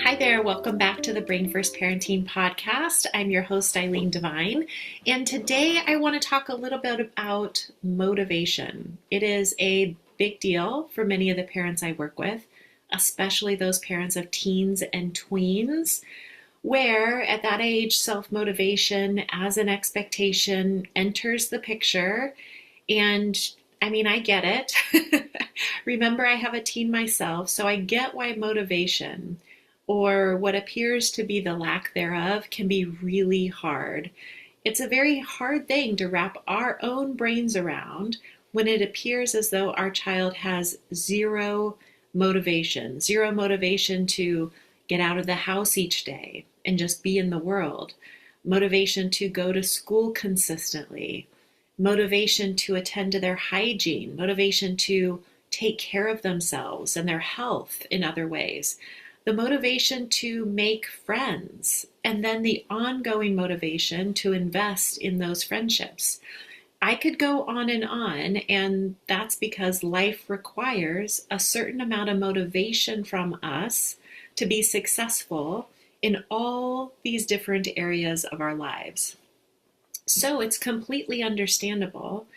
Hi there, welcome back to the Brain First Parenting Podcast. I'm your host, Eileen Devine, and today I want to talk a little bit about motivation. It is a big deal for many of the parents I work with, especially those parents of teens and tweens, where at that age, self-motivation as an expectation enters the picture. And I get it. Remember, I have a teen myself, so I get why motivation, or what appears to be the lack thereof, can be really hard. It's a very hard thing to wrap our own brains around when it appears as though our child has zero motivation to get out of the house each day and just be in the world, motivation to go to school consistently, motivation to attend to their hygiene, motivation to take care of themselves and their health in other ways, the motivation to make friends, and then the ongoing motivation to invest in those friendships. I could go on, and that's because life requires a certain amount of motivation from us to be successful in all these different areas of our lives. So it's completely understandable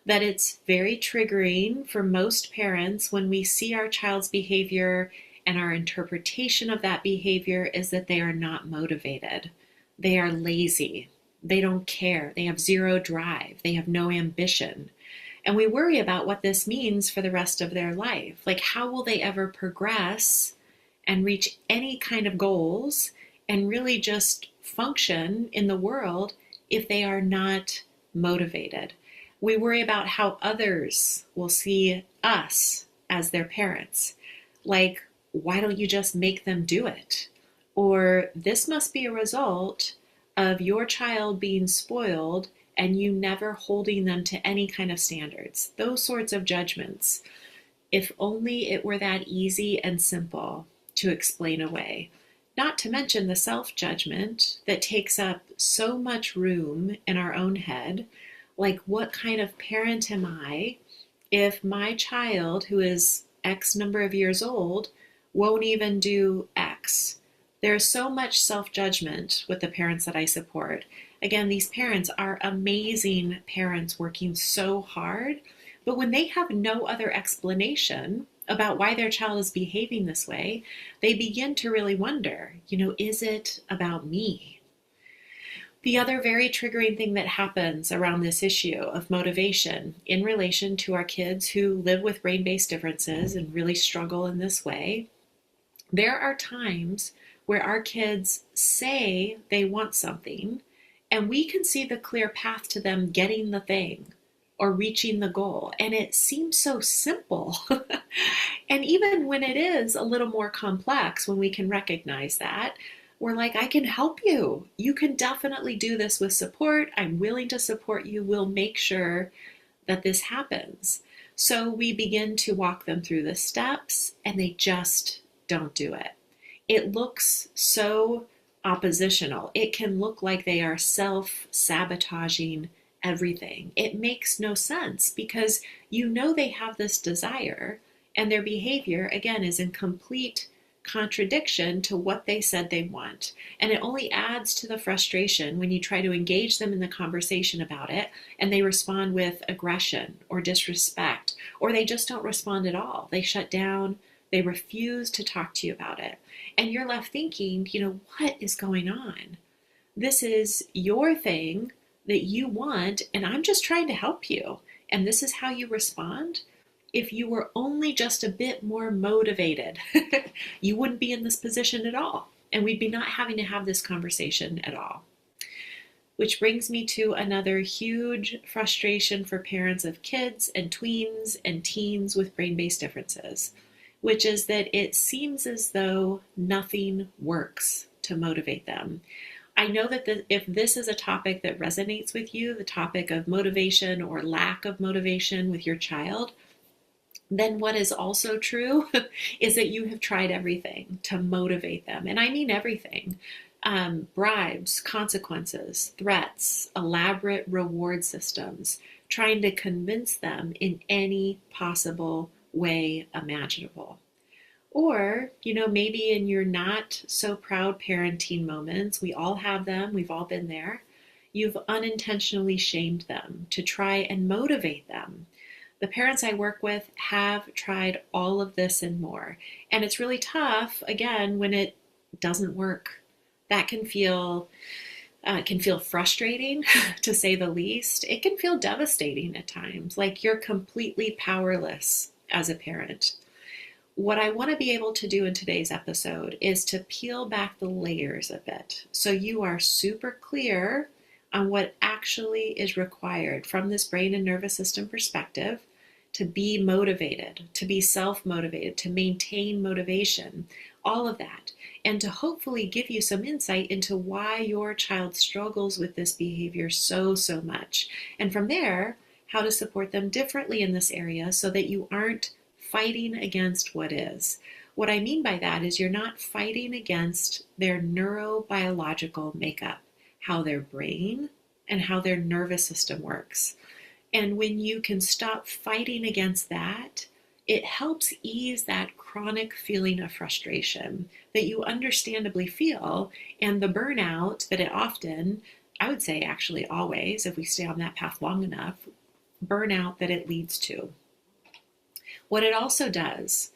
that it's very triggering for most parents when we see our child's behavior and our interpretation of that behavior is that they are not motivated. They are lazy. They don't care. They have zero drive. They have no ambition. And we worry about what this means for the rest of their life. Like, how will they ever progress and reach any kind of goals and really just function in the world if they are not motivated? We worry about how others will see us as their parents. Like, why don't you just make them do it? Or this must be a result of your child being spoiled and you never holding them to any kind of standards. Those sorts of judgments. If only it were that easy and simple to explain away. Not to mention the self-judgment that takes up so much room in our own head. Like, what kind of parent am I if my child, who is X number of years old, won't even do X? There's so much self-judgment with the parents that I support. Again, these parents are amazing parents working so hard, but when they have no other explanation about why their child is behaving this way, they begin to really wonder, is it about me? The other very triggering thing that happens around this issue of motivation in relation to our kids who live with brain-based differences and really struggle in this way, there are times where our kids say they want something, and we can see the clear path to them getting the thing or reaching the goal. And it seems so simple. And even when it is a little more complex, when we can recognize that, we're like, I can help you. You can definitely do this with support. I'm willing to support you. We'll make sure that this happens. So we begin to walk them through the steps, and they just don't do it. It looks so oppositional. It can look like they are self-sabotaging everything. It makes no sense because they have this desire, and their behavior, again, is in complete contradiction to what they said they want. And it only adds to the frustration when you try to engage them in the conversation about it and they respond with aggression or disrespect, or they just don't respond at all. They shut down. They refuse to talk to you about it. And you're left thinking, what is going on? This is your thing that you want, and I'm just trying to help you. And this is how you respond? If you were only just a bit more motivated, you wouldn't be in this position at all. And we'd be not having to have this conversation at all. Which brings me to another huge frustration for parents of kids and tweens and teens with brain-based differences, which is that it seems as though nothing works to motivate them. I know that if this is a topic that resonates with you, the topic of motivation or lack of motivation with your child, then what is also true is that you have tried everything to motivate them. And I mean everything. Bribes, consequences, threats, elaborate reward systems, trying to convince them in any possible way imaginable. Or, maybe in your not so proud parenting moments, we all have them, we've all been there, you've unintentionally shamed them to try and motivate them. The parents I work with have tried all of this and more. And it's really tough, again, when it doesn't work. That can feel frustrating, to say the least. It can feel devastating at times, like you're completely powerless as a parent. What I want to be able to do in today's episode is to peel back the layers a bit so you are super clear on what actually is required from this brain and nervous system perspective to be motivated, to be self-motivated, to maintain motivation, all of that, and to hopefully give you some insight into why your child struggles with this behavior so much. And from there, how to support them differently in this area so that you aren't fighting against what is. What I mean by that is you're not fighting against their neurobiological makeup, how their brain and how their nervous system works. And when you can stop fighting against that, it helps ease that chronic feeling of frustration that you understandably feel, and the burnout that it often, I would say actually always, if we stay on that path long enough, burnout that it leads to. What it also does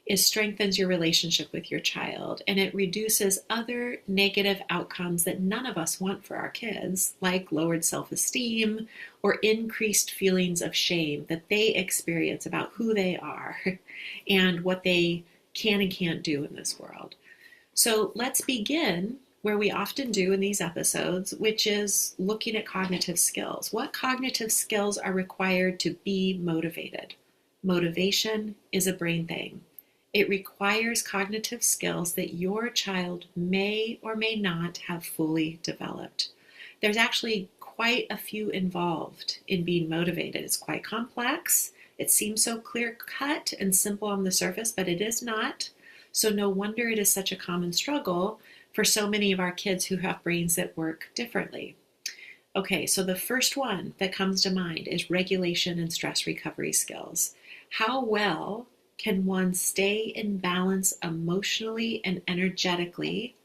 is strengthens your relationship with your child, and it reduces other negative outcomes that none of us want for our kids, like lowered self-esteem or increased feelings of shame that they experience about who they are and what they can and can't do in this world. So let's begin where we often do in these episodes, which is looking at cognitive skills. What cognitive skills are required to be motivated? Motivation is a brain thing. It requires cognitive skills that your child may or may not have fully developed. There's actually quite a few involved in being motivated. It's quite complex. It seems so clear-cut and simple on the surface, but it is not. So no wonder it is such a common struggle for so many of our kids who have brains that work differently. Okay, so the first one that comes to mind is regulation and stress recovery skills. How well can one stay in balance emotionally and energetically,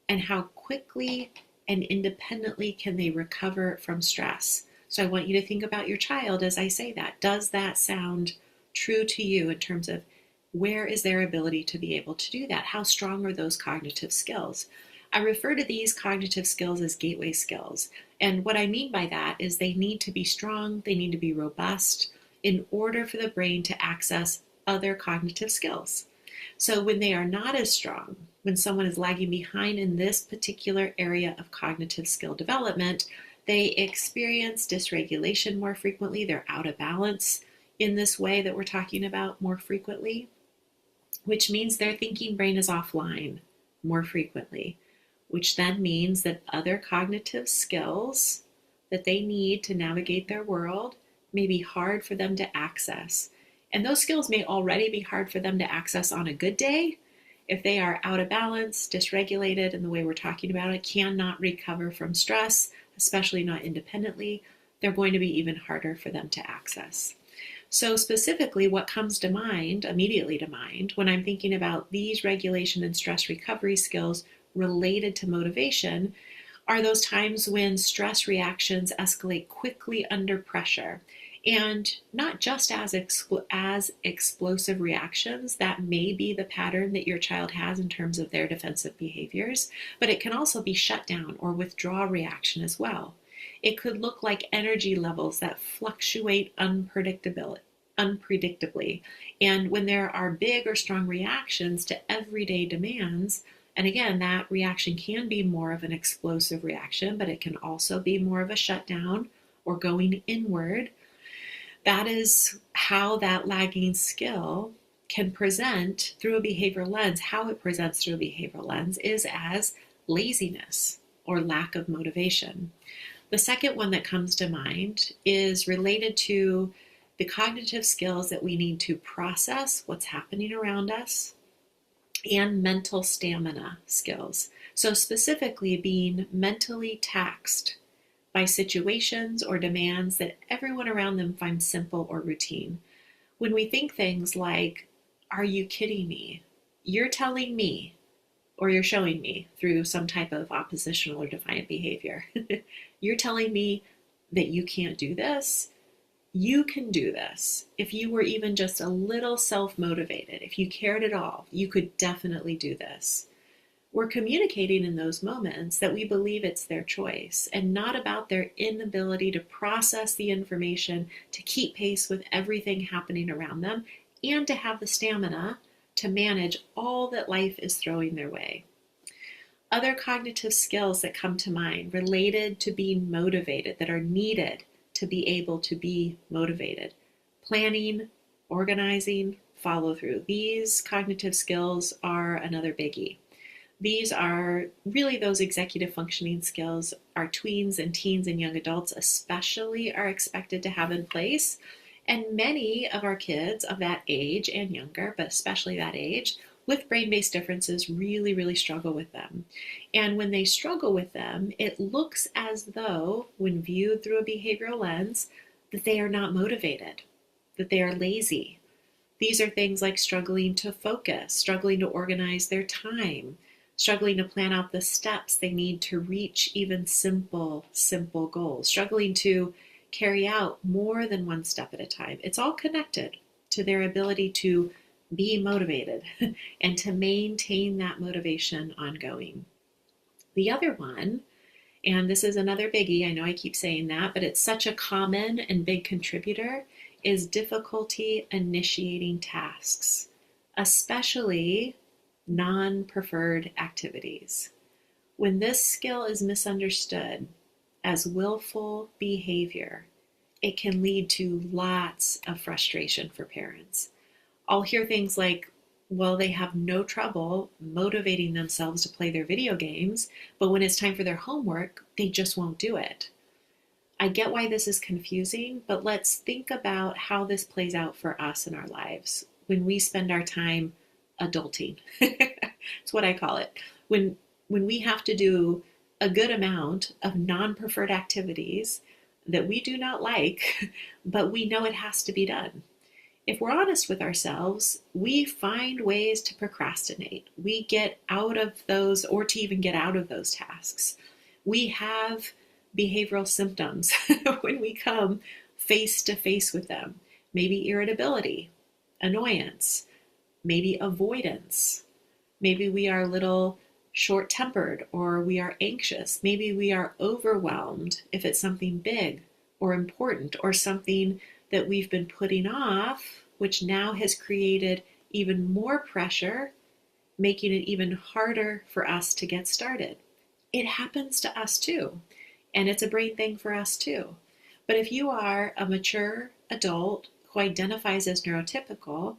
and how quickly and independently can they recover from stress? So I want you to think about your child as I say that. Does that sound true to you in terms of where is their ability to be able to do that? How strong are those cognitive skills? I refer to these cognitive skills as gateway skills. And what I mean by that is they need to be strong, they need to be robust in order for the brain to access other cognitive skills. So when they are not as strong, when someone is lagging behind in this particular area of cognitive skill development, they experience dysregulation more frequently. They're out of balance in this way that we're talking about more frequently, which means their thinking brain is offline more frequently, which then means that other cognitive skills that they need to navigate their world may be hard for them to access. And those skills may already be hard for them to access on a good day. If they are out of balance, dysregulated in the way we're talking about it, cannot recover from stress, especially not independently, they're going to be even harder for them to access. So specifically, what comes to mind, immediately to mind, when I'm thinking about these regulation and stress recovery skills related to motivation, are those times when stress reactions escalate quickly under pressure. And not just as explosive reactions, that may be the pattern that your child has in terms of their defensive behaviors, but it can also be shutdown or withdraw reaction as well. It could look like energy levels that fluctuate unpredictably. And when there are big or strong reactions to everyday demands, and again, that reaction can be more of an explosive reaction, but it can also be more of a shutdown or going inward. That is how that lagging skill can present through a behavioral lens. How it presents through a behavioral lens is as laziness or lack of motivation. The second one that comes to mind is related to the cognitive skills that we need to process what's happening around us and mental stamina skills. So specifically being mentally taxed by situations or demands that everyone around them finds simple or routine. When we think things like, are you kidding me? you're telling me, or you're showing me through some type of oppositional or defiant behavior, you're telling me that you can't do this. You can do this. If you were even just a little self-motivated, if you cared at all, you could definitely do this. We're communicating in those moments that we believe it's their choice and not about their inability to process the information, to keep pace with everything happening around them, and to have the stamina to manage all that life is throwing their way. Other cognitive skills that come to mind related to being motivated that are needed to be able to be motivated: planning, organizing, follow through. These cognitive skills are another biggie. These are really those executive functioning skills our tweens and teens and young adults especially are expected to have in place. And many of our kids of that age and younger, but especially that age, with brain-based differences really, really struggle with them. And when they struggle with them, it looks as though, when viewed through a behavioral lens, that they are not motivated, that they are lazy. These are things like struggling to focus, struggling to organize their time, struggling to plan out the steps they need to reach even simple goals, struggling to carry out more than one step at a time. It's all connected to their ability to be motivated and to maintain that motivation ongoing. The other one, and this is another biggie, I know I keep saying that, but it's such a common and big contributor, is difficulty initiating tasks, especially non-preferred activities. When this skill is misunderstood as willful behavior, it can lead to lots of frustration for parents. I'll hear things like, well, they have no trouble motivating themselves to play their video games, but when it's time for their homework, they just won't do it. I get why this is confusing, but let's think about how this plays out for us in our lives when we spend our time adulting. It's what I call it. When we have to do a good amount of non-preferred activities that we do not like, but we know it has to be done. If we're honest with ourselves, we find ways to procrastinate. We get out of those, or to even get out of those tasks. We have behavioral symptoms when we come face to face with them. Maybe irritability, annoyance, maybe avoidance. Maybe we are a little short-tempered, or we are anxious. Maybe we are overwhelmed if it's something big or important or something that we've been putting off, which now has created even more pressure, making it even harder for us to get started. It happens to us too, and it's a brain thing for us too. But if you are a mature adult who identifies as neurotypical,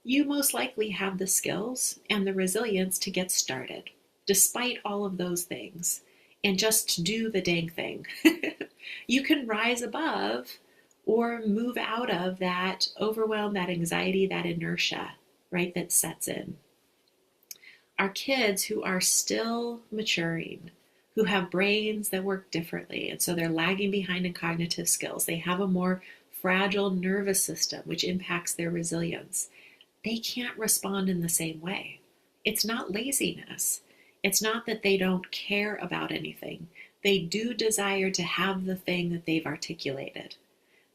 you most likely have the skills and the resilience to get started, despite all of those things, and just do the dang thing. You can rise above or move out of that overwhelm, that anxiety, that inertia, right, that sets in. Our kids who are still maturing, who have brains that work differently, and so they're lagging behind in cognitive skills, they have a more fragile nervous system, which impacts their resilience. They can't respond in the same way. It's not laziness. It's not that they don't care about anything. They do desire to have the thing that they've articulated.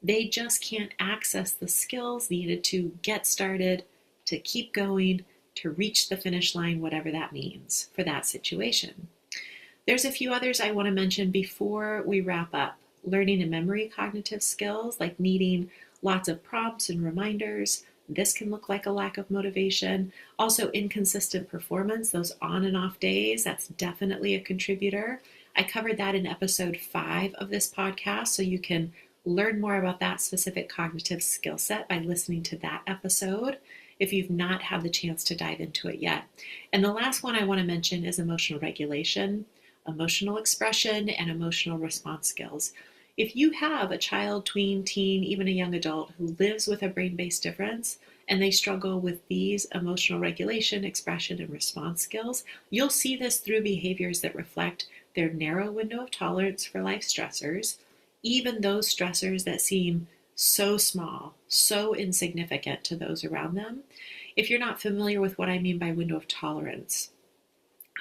They just can't access the skills needed to get started, to keep going, to reach the finish line, whatever that means for that situation. There's a few others I want to mention before we wrap up. Learning and memory cognitive skills, like needing lots of prompts and reminders. This can look like a lack of motivation. Also, inconsistent performance, those on and off days, that's definitely a contributor. I covered that in episode 5 of this podcast, so you can learn more about that specific cognitive skill set by listening to that episode if you've not had the chance to dive into it yet. And the last one I want to mention is emotional regulation, emotional expression, and emotional response skills. If you have a child, tween, teen, even a young adult who lives with a brain-based difference and they struggle with these emotional regulation, expression, and response skills, you'll see this through behaviors that reflect their narrow window of tolerance for life stressors, even those stressors that seem so small, so insignificant to those around them. If you're not familiar with what I mean by window of tolerance,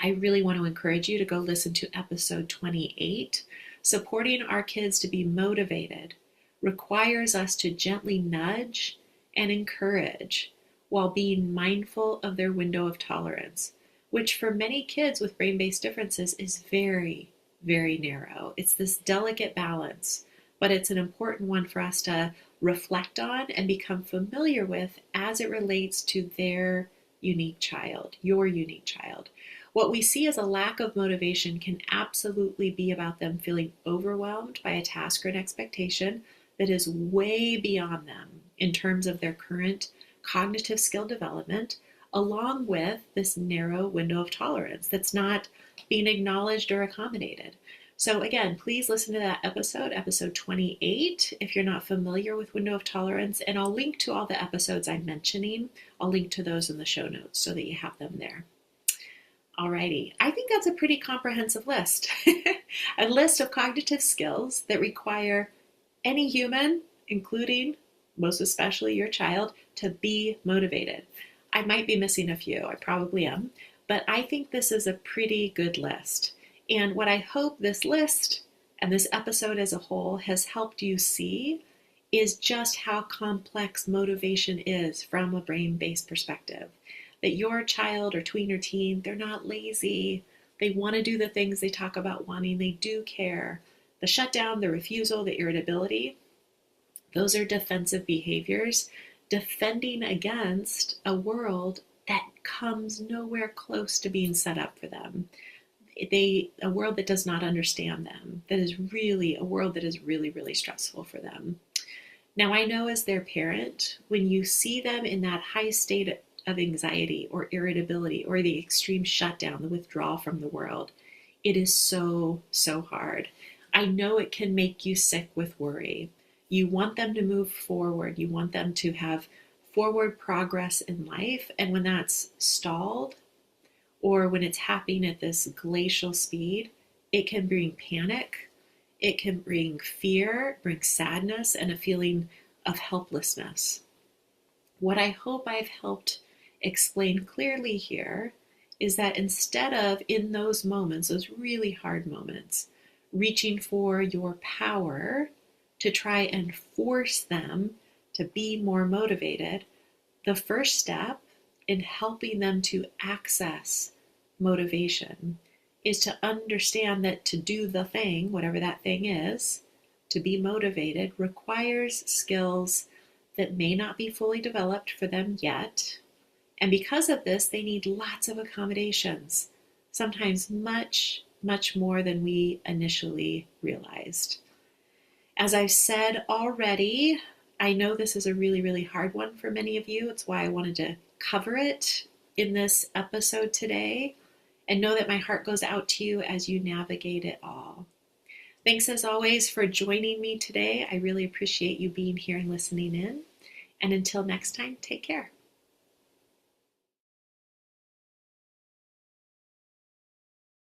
I really want to encourage you to go listen to episode 28. Supporting our kids to be motivated requires us to gently nudge and encourage while being mindful of their window of tolerance, which for many kids with brain-based differences is very, very narrow. It's this delicate balance, but it's an important one for us to reflect on and become familiar with as it relates to their unique child, your unique child. What we see as a lack of motivation can absolutely be about them feeling overwhelmed by a task or an expectation that is way beyond them in terms of their current cognitive skill development, along with this narrow window of tolerance that's not being acknowledged or accommodated. So again, please listen to that episode 28, if you're not familiar with window of tolerance, and I'll link to all the episodes I'm mentioning. I'll link to those in the show notes so that you have them there. Alrighty, I think that's a pretty comprehensive list. A list of cognitive skills that require any human, including most especially your child, to be motivated. I might be missing a few, I probably am, but I think this is a pretty good list. And what I hope this list and this episode as a whole has helped you see is just how complex motivation is from a brain-based perspective. That your child or tween or teen, they're not lazy. They want to do the things they talk about wanting. They do care. The shutdown, the refusal, the irritability, those are defensive behaviors, defending against a world that comes nowhere close to being set up for them. A world that does not understand them, that is really a world that is really, really stressful for them. Now, I know as their parent, when you see them in that high state of anxiety or irritability or the extreme shutdown, the withdrawal from the world, it is so, so hard. I know it can make you sick with worry. You want them to move forward. You want them to have forward progress in life. And when that's stalled or when it's happening at this glacial speed, it can bring panic. It can bring fear, bring sadness, and a feeling of helplessness. What I hope I've helped explain clearly here is that instead of in those moments, those really hard moments, reaching for your power to try and force them to be more motivated, the first step in helping them to access motivation is to understand that to do the thing, whatever that thing is, to be motivated requires skills that may not be fully developed for them yet. And because of this, they need lots of accommodations, sometimes much, much more than we initially realized. As I've said already, I know this is a really, really hard one for many of you. It's why I wanted to cover it in this episode today, and know that my heart goes out to you as you navigate it all. Thanks as always for joining me today. I really appreciate you being here and listening in. And until next time, take care.